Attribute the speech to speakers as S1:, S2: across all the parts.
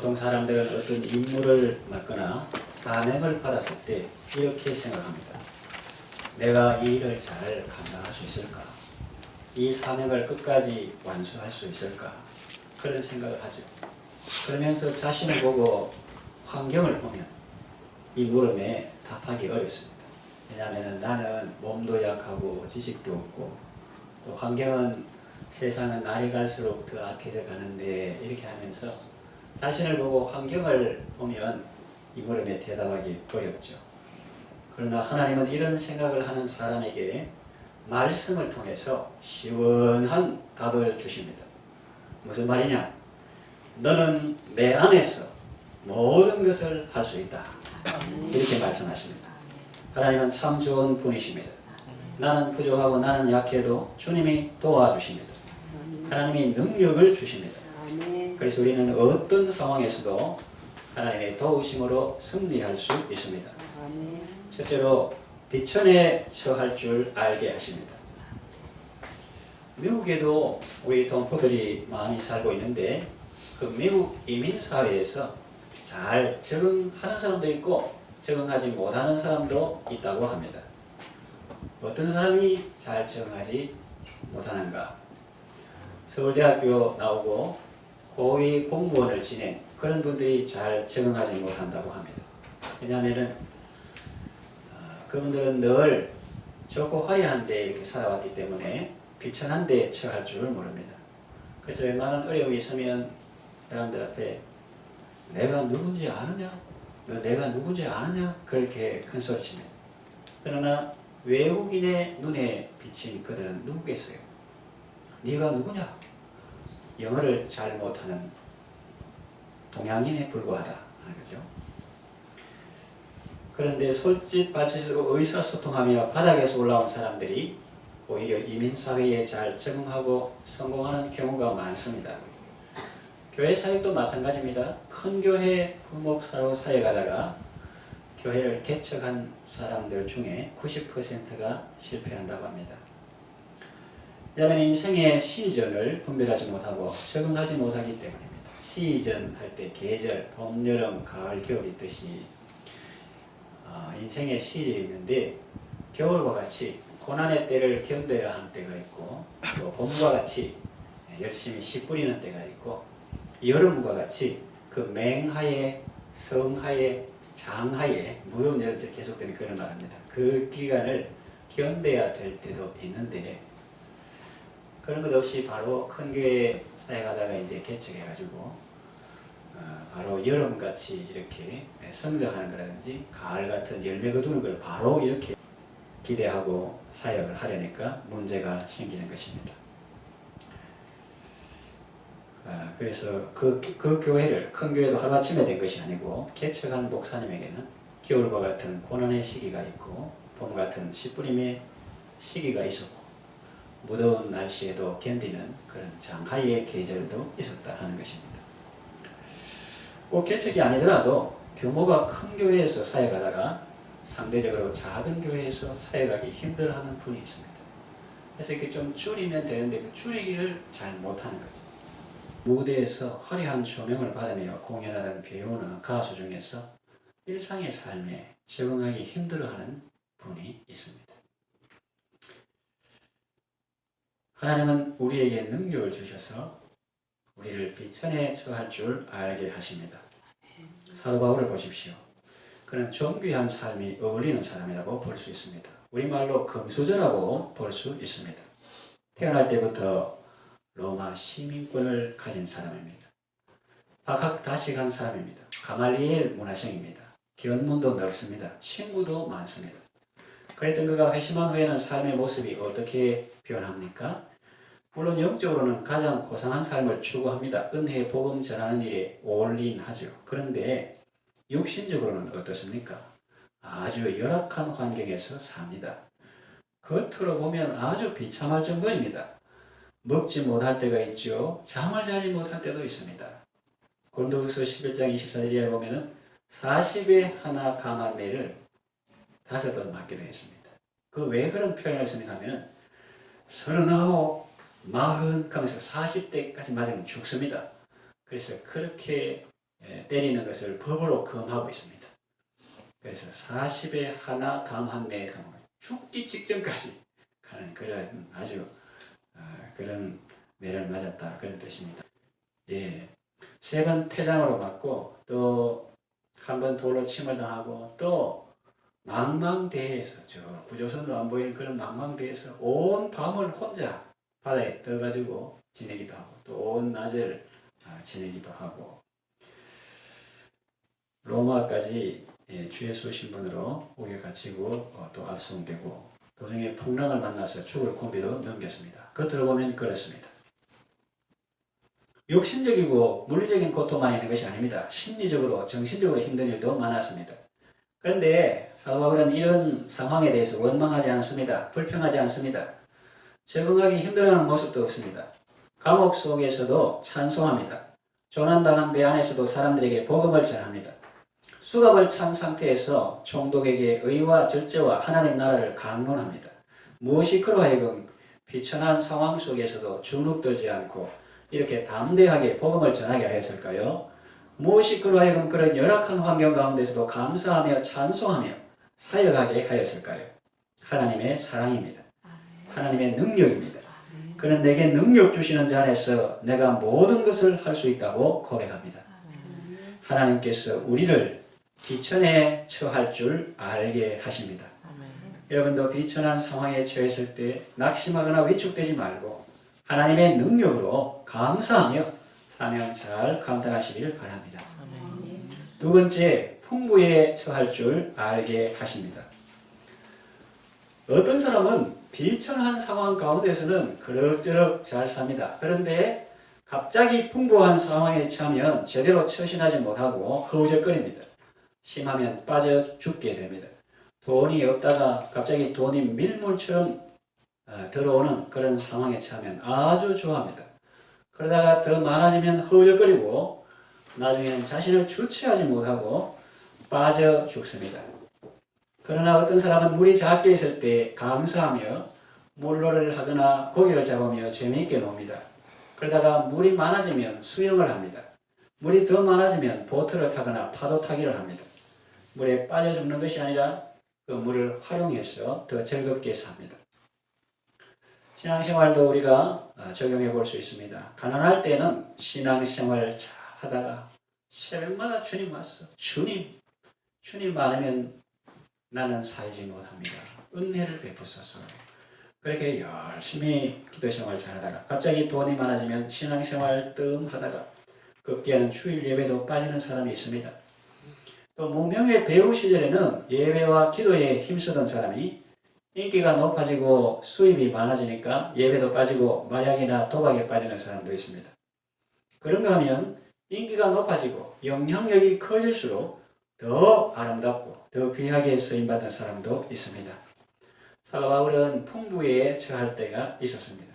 S1: 보통 사람들은 어떤 임무를 맡거나 사명을 받았을 때 이렇게 생각합니다. 내가 이 일을 잘 감당할 수 있을까? 이 사명을 끝까지 완수할 수 있을까? 그런 생각을 하죠. 그러면서 자신을 보고 환경을 보면 이 물음에 답하기 어렵습니다. 왜냐하면 나는 몸도 약하고 지식도 없고 또 환경은 세상은 날이 갈수록 더 악해져 가는데 이렇게 하면서 자신을 보고 환경을 보면 이 물음에 대답하기 어렵죠. 그러나 하나님은 이런 생각을 하는 사람에게 말씀을 통해서 시원한 답을 주십니다. 무슨 말이냐? 너는 내 안에서 모든 것을 할 수 있다. 이렇게 말씀하십니다. 하나님은 참 좋은 분이십니다. 나는 부족하고 나는 약해도 주님이 도와주십니다. 하나님이 능력을 주십니다. 그래서 우리는 어떤 상황에서도 하나님의 도우심으로 승리할 수 있습니다. 첫째로 비천에 처할 줄 알게 하십니다. 미국에도 우리 동포들이 많이 살고 있는데 그 미국 이민사회에서 잘 적응하는 사람도 있고 적응하지 못하는 사람도 있다고 합니다. 어떤 사람이 잘 적응하지 못하는가? 서울대학교 나오고 고위 공무원을 지낸 그런 분들이 잘 적응하지 못한다고 합니다. 왜냐하면 그분들은 늘 좋고 화려한 데 이렇게 살아왔기 때문에 비천한 데 처할 줄 모릅니다. 그래서 웬만한 어려움이 있으면 사람들 앞에 내가 누군지 아느냐? 너 내가 누군지 아느냐? 그렇게 큰 소리칩니다. 그러나 외국인의 눈에 비친 그들은 누구겠어요? 네가 누구냐? 영어를 잘 못하는 동양인에 불과하다 하는 거죠. 그런데 솔직발짓으로 의사소통하며 바닥에서 올라온 사람들이 오히려 이민사회에 잘 적응하고 성공하는 경우가 많습니다. 교회 사역도 마찬가지입니다. 큰 교회 부목사로 사역하다가 교회를 개척한 사람들 중에 90%가 실패한다고 합니다. 왜냐하면 인생의 시즌을 분별하지 못하고 적응하지 못하기 때문입니다. 시즌 할 때 계절, 봄, 여름, 가을, 겨울 있듯이 인생의 시즌이 있는데 겨울과 같이 고난의 때를 견뎌야 하는 때가 있고 또 봄과 같이 열심히 씨 뿌리는 때가 있고 여름과 같이 그 맹하에 성하에 장하에 무더운 여름철 계속되는 그런 말입니다. 그 기간을 견뎌야 될 때도 있는데 그런 것 없이 바로 큰 교회 사역하다가 이제 개척해가지고 바로 여름같이 이렇게 성장하는 거라든지 가을 같은 열매 거두는 걸 바로 이렇게 기대하고 사역을 하려니까 문제가 생기는 것입니다. 그래서 그 교회를 큰 교회도 하루아침에 된 것이 아니고 개척한 목사님에게는 겨울과 같은 고난의 시기가 있고 봄 같은 씨 뿌림의 시기가 있었고 무더운 날씨에도 견디는 그런 장하의 계절도 있었다 하는 것입니다. 꼭 개척이 아니더라도 규모가 큰 교회에서 사역하다가 상대적으로 작은 교회에서 사역하기 힘들어하는 분이 있습니다. 그래서 이렇게 좀 줄이면 되는데 그 줄이기를 잘 못하는 거죠. 무대에서 화려한 조명을 받으며 공연하던 배우나 가수 중에서 일상의 삶에 적응하기 힘들어하는 분이 있습니다. 하나님은 우리에게 능력을 주셔서 우리를 비천에 처할 줄 알게 하십니다. 사도 바울을 보십시오. 그는 존귀한 삶이 어울리는 사람이라고 볼 수 있습니다. 우리말로 금수저라고 볼 수 있습니다. 태어날 때부터 로마 시민권을 가진 사람입니다. 박학다식한 사람입니다. 가말리엘 문화생입니다. 견문도 넓습니다. 친구도 많습니다. 그랬던 그가 회심한 후에는 삶의 모습이 어떻게 변합니까? 물론 영적으로는 가장 고상한 삶을 추구합니다. 은혜의 복음 전하는 일에 올인하죠. 그런데 육신적으로는 어떻습니까? 아주 열악한 환경에서 삽니다. 겉으로 보면 아주 비참할 정도입니다. 먹지 못할 때가 있죠. 잠을 자지 못할 때도 있습니다. 고린도후서 11장 24절에 보면은 40에 하나 강한 매를 5번 맞기도 했습니다. 그 왜 그런 표현을 씁니까 하면은 39, 40 하면서 40대까지 맞으면 죽습니다. 그래서 그렇게 때리는 것을 법으로 금하고 있습니다. 그래서 40에 하나 감 한 매에 감을 죽기 직전까지 가는 그런 아주 그런 매를 맞았다 그런 뜻입니다. 예, 3번 태장으로 맞고 또 한 번 돌로 침을 당하고 또 망망대해에서 저 구조선도 안 보이는 그런 망망대해에서 온 밤을 혼자 바다에 떠가지고 지내기도 하고 또 온 낮을 지내기도 하고 로마까지 주의 수신분으로 옥에 갇히고 또 압송되고 도중에 풍랑을 만나서 죽을 고비도 넘겼습니다. 겉으로 보면 그렇습니다. 육신적이고 물리적인 고통만 있는 것이 아닙니다. 심리적으로 정신적으로 힘든 일도 많았습니다. 그런데 사도 바울은 이런 상황에 대해서 원망하지 않습니다. 불평하지 않습니다. 적응하기 힘들어하는 모습도 없습니다. 감옥 속에서도 찬송합니다. 조난당한 배 안에서도 사람들에게 복음을 전합니다. 수갑을 찬 상태에서 총독에게 의와 절제와 하나님 나라를 강론합니다. 무엇이 그로 하여금 비천한 상황 속에서도 주눅들지 않고 이렇게 담대하게 복음을 전하게 하였을까요? 무엇이 그로 하여금 그런 열악한 환경 가운데서도 감사하며 찬송하며 사역하게 하였을까요? 하나님의 사랑입니다. 하나님의 능력입니다. 그는 내게 능력 주시는 자 안에서 내가 모든 것을 할 수 있다고 고백합니다. 하나님께서 우리를 비천에 처할 줄 알게 하십니다. 여러분도 비천한 상황에 처했을 때 낙심하거나 위축되지 말고 하나님의 능력으로 감사하며 사명 잘 감당하시길 바랍니다. 두 번째, 풍부에 처할 줄 알게 하십니다. 어떤 사람은 비천한 상황 가운데서는 그럭저럭 잘 삽니다. 그런데 갑자기 풍부한 상황에 처하면 제대로 처신하지 못하고 허우적거립니다. 심하면 빠져 죽게 됩니다. 돈이 없다가 갑자기 돈이 밀물처럼 들어오는 그런 상황에 처하면 아주 좋아합니다. 그러다가 더 많아지면 허우적거리고 나중에는 자신을 주체하지 못하고 빠져 죽습니다. 그러나 어떤 사람은 물이 작게 있을 때 감사하며 물놀이를 하거나 고기를 잡으며 재미있게 놉니다. 그러다가 물이 많아지면 수영을 합니다. 물이 더 많아지면 보트를 타거나 파도 타기를 합니다. 물에 빠져 죽는 것이 아니라 그 물을 활용해서 더 즐겁게 삽니다. 신앙생활도 우리가 적용해 볼 수 있습니다. 가난할 때는 신앙생활 잘 하다가 새벽마다 주님 왔어. 주님 많으면 나는 살지 못합니다. 은혜를 베푸소서. 그렇게 열심히 기도생활 잘하다가 갑자기 돈이 많아지면 신앙생활 뜸하다가 급기야는 주일 예배도 빠지는 사람이 있습니다. 또 무명의 배우 시절에는 예배와 기도에 힘쓰던 사람이 인기가 높아지고 수입이 많아지니까 예배도 빠지고 마약이나 도박에 빠지는 사람도 있습니다. 그런가 하면 인기가 높아지고 영향력이 커질수록 더 아름답고 더 귀하게 쓰임받는 사람도 있습니다. 사도 바울은 풍부에 처할 때가 있었습니다.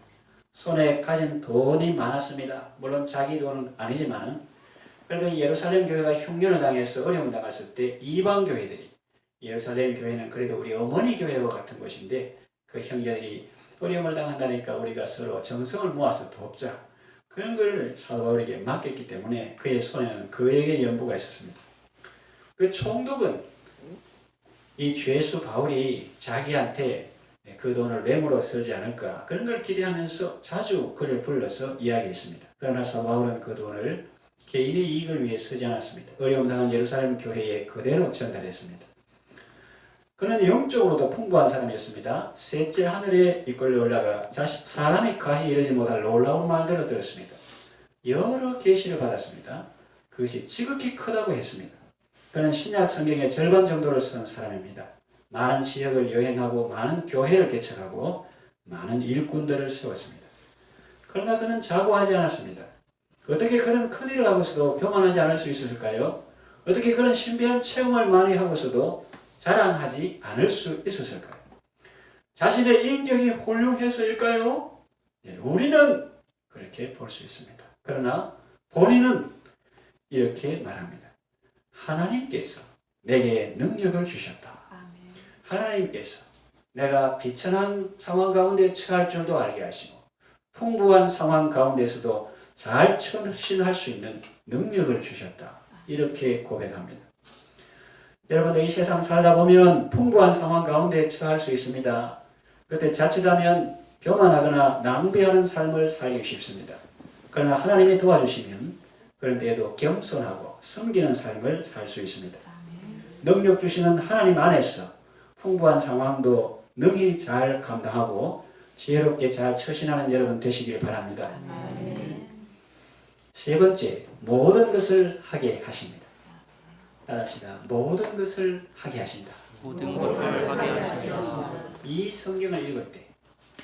S1: 손에 가진 돈이 많았습니다. 물론 자기 돈은 아니지만 그래도 예루살렘 교회가 흉년을 당해서 어려움을 당했을 때 이방 교회들이 예루살렘 교회는 그래도 우리 어머니 교회와 같은 것인데 그 형제들이 어려움을 당한다니까 우리가 서로 정성을 모아서 돕자. 그런 걸 사도 바울에게 맡겼기 때문에 그의 손에는 그에게 연부가 있었습니다. 그 총독은 이 죄수 바울이 자기한테 그 돈을 뇌물로 쓰지 않을까 그런 걸 기대하면서 자주 그를 불러서 이야기했습니다. 그러나 사도 바울은 그 돈을 개인의 이익을 위해 쓰지 않았습니다. 어려움 당한 예루살렘 교회에 그대로 전달했습니다. 그는 영적으로도 풍부한 사람이었습니다. 셋째 하늘에 이끌려 올라가 사람이 가히 이르지 못할 놀라운 말들을 들었습니다. 여러 계시를 받았습니다. 그것이 지극히 크다고 했습니다. 그는 신약 성경의 절반 정도를 쓴 사람입니다. 많은 지역을 여행하고 많은 교회를 개척하고 많은 일꾼들을 세웠습니다. 그러나 그는 자고하지 않았습니다. 어떻게 그런 큰 일을 하고서도 교만하지 않을 수 있었을까요? 어떻게 그런 신비한 체험을 많이 하고서도 자랑하지 않을 수 있었을까요? 자신의 인격이 훌륭해서일까요? 네, 우리는 그렇게 볼 수 있습니다. 그러나 본인은 이렇게 말합니다. 하나님께서 내게 능력을 주셨다. 하나님께서 내가 비천한 상황 가운데 처할 줄도 알게 하시고 풍부한 상황 가운데서도 잘 처신할 수 있는 능력을 주셨다. 이렇게 고백합니다. 여러분들 이 세상 살다 보면 풍부한 상황 가운데 처할 수 있습니다. 그때 자칫하면 교만하거나 낭비하는 삶을 살기 쉽습니다. 그러나 하나님이 도와주시면 그런 때에도 겸손하고 섬기는 삶을 살 수 있습니다. 능력 주시는 하나님 안에서 풍부한 상황도 능히 잘 감당하고 지혜롭게 잘 처신하는 여러분 되시길 바랍니다. 세 번째, 모든 것을 하게 하십니다. 따라합시다. 모든 것을 하게 하신다.
S2: 모든 것을 하게 하신다.
S1: 이 성경을 읽을 때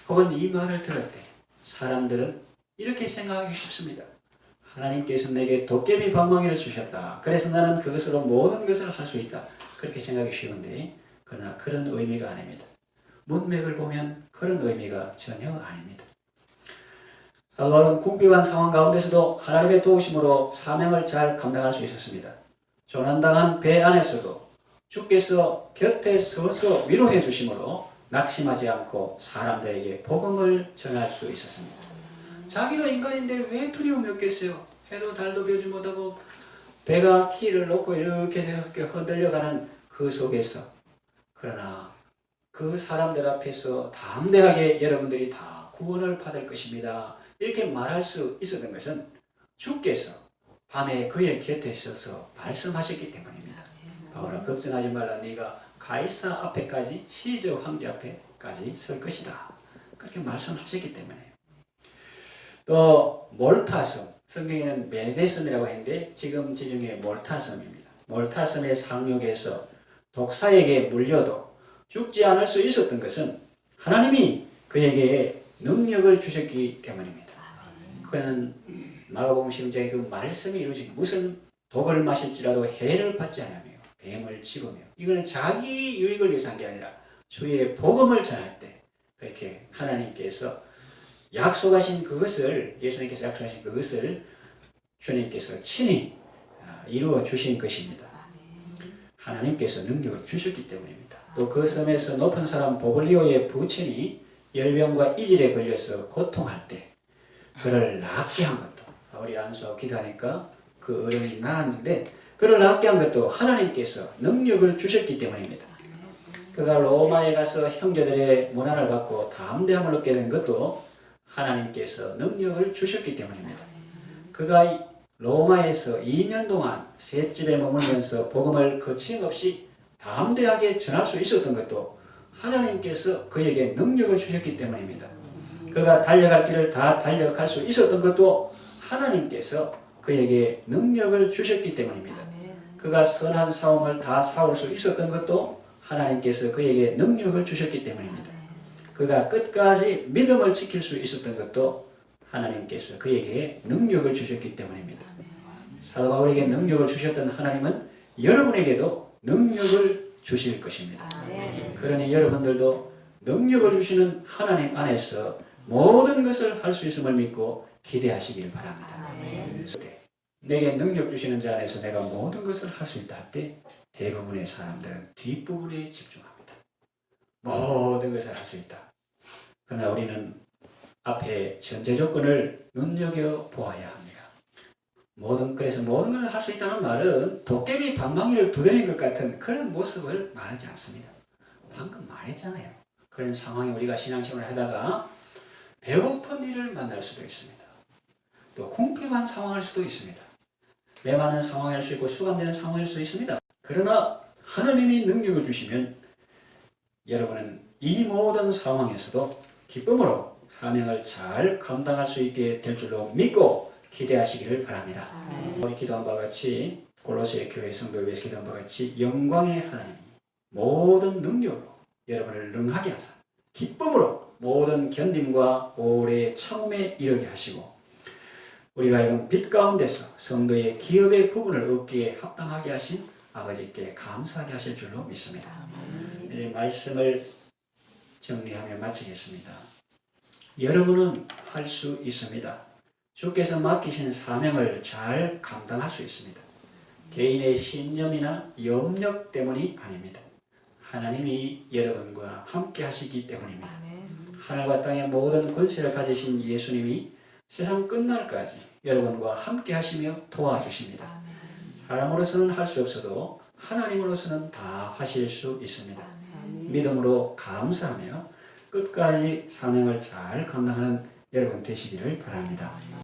S1: 혹은 이 말을 들을 때 사람들은 이렇게 생각하기 쉽습니다. 하나님께서 내게 도깨비 방망이를 주셨다. 그래서 나는 그것으로 모든 것을 할 수 있다. 그렇게 생각하기 쉬운데 그러나 그런 의미가 아닙니다. 문맥을 보면 그런 의미가 전혀 아닙니다. 사도 바울은 궁핍한 상황 가운데서도 하나님의 도우심으로 사명을 잘 감당할 수 있었습니다. 조난당한 배 안에서도 주께서 곁에 서서 위로해 주심으로 낙심하지 않고 사람들에게 복음을 전할 수 있었습니다. 자기도 인간인데 왜 두려움이 없겠어요? 해도 달도 벼지 못하고 배가 키를 놓고 이렇게 흔들려가는 그 속에서 그러나 그 사람들 앞에서 담대하게 여러분들이 다 구원을 받을 것입니다. 이렇게 말할 수 있었던 것은 주께서 밤에 그의 곁에 서서 말씀하셨기 때문입니다. 바울아 걱정하지 말라. 네가 가이사 앞에까지 시저 황제 앞에까지 설 것이다. 그렇게 말씀하셨기 때문에 또 몰타섬 성경에는 메데섬이라고 했는데 지금 지중해 몰타섬입니다. 몰타섬의 상륙에서 독사에게 물려도 죽지 않을 수 있었던 것은 하나님이 그에게 능력을 주셨기 때문입니다. 그는 마가복음 10장의 그 말씀이 이루어진 무슨 독을 마실지라도 해를 받지 않으며 뱀을 집으며 이거는 자기 유익을 위해서 한 게 아니라 주의 복음을 전할 때 그렇게 하나님께서 약속하신 그것을 예수님께서 약속하신 그것을 주님께서 친히 이루어 주신 것입니다. 하나님께서 능력을 주셨기 때문입니다. 또 그 섬에서 높은 사람 보블리오의 부친이 열병과 이질에 걸려서 고통할 때 그를 낫게 한 것도 바울이 안수하고 기도하니까 그 어른이 나았는데 그를 낫게 한 것도 하나님께서 능력을 주셨기 때문입니다. 그가 로마에 가서 형제들의 문안을 받고 담대함을 얻게 된 것도 하나님께서 능력을 주셨기 때문입니다. 그가 로마에서 2년 동안 셋집에 머물면서 복음을 거침없이 담대하게 전할 수 있었던 것도 하나님께서 그에게 능력을 주셨기 때문입니다. 그가 달려갈 길을 다 달려갈 수 있었던 것도 하나님께서 그에게 능력을 주셨기 때문입니다. 그가 선한 싸움을 다 싸울 수 있었던 것도 하나님께서 그에게 능력을 주셨기 때문입니다. 그가 끝까지 믿음을 지킬 수 있었던 것도 하나님께서 그에게 능력을 주셨기 때문입니다. 사도 바울에게 능력을 주셨던 하나님은 여러분에게도 능력을 주실 것입니다. 그러니 여러분들도 능력을 주시는 하나님 안에서 모든 것을 할 수 있음을 믿고 기대하시길 바랍니다. 내게 능력 주시는 자 안에서 내가 모든 것을 할 수 있다 할 때 대부분의 사람들은 뒷부분에 집중합니다. 모든 것을 할 수 있다. 그러나 우리는 앞에 전제 조건을 눈여겨보아야 합니다. 그래서 모든 걸 할 수 있다는 말은 도깨비 방망이를 두드리는 것 같은 그런 모습을 말하지 않습니다. 방금 말했잖아요. 그런 상황에 우리가 신앙생활을 하다가 배고픈 일을 만날 수도 있습니다. 또 궁핍한 상황일 수도 있습니다. 메마른 상황일 수 있고 수감되는 상황일 수 있습니다. 그러나 하나님이 능력을 주시면 여러분은 이 모든 상황에서도 기쁨으로 사명을 잘 감당할 수 있게 될 줄로 믿고 기대하시기를 바랍니다. 우리 기도한 바와 같이 골로새 교회 성도를 위해서 기도한 바와 같이 영광의 하나님이 모든 능력으로 여러분을 능하게 하사 기쁨으로 모든 견딤과 오래 참음에 이르게 하시고 우리가 하여금 빛 가운데서 성도의 기업의 부분을 얻기에 합당하게 하신 아버지께 감사하게 하실 줄로 믿습니다. 이제 말씀을 정리하며 마치겠습니다. 여러분은 할 수 있습니다. 주께서 맡기신 사명을 잘 감당할 수 있습니다. 개인의 신념이나 염력 때문이 아닙니다. 하나님이 여러분과 함께 하시기 때문입니다. 하늘과 땅의 모든 권세를 가지신 예수님이 세상 끝날까지 여러분과 함께 하시며 도와주십니다. 사람으로서는 할 수 없어도 하나님으로서는 다 하실 수 있습니다. 믿음으로 감사하며 끝까지 사명을 잘 감당하는 여러분 되시기를 바랍니다.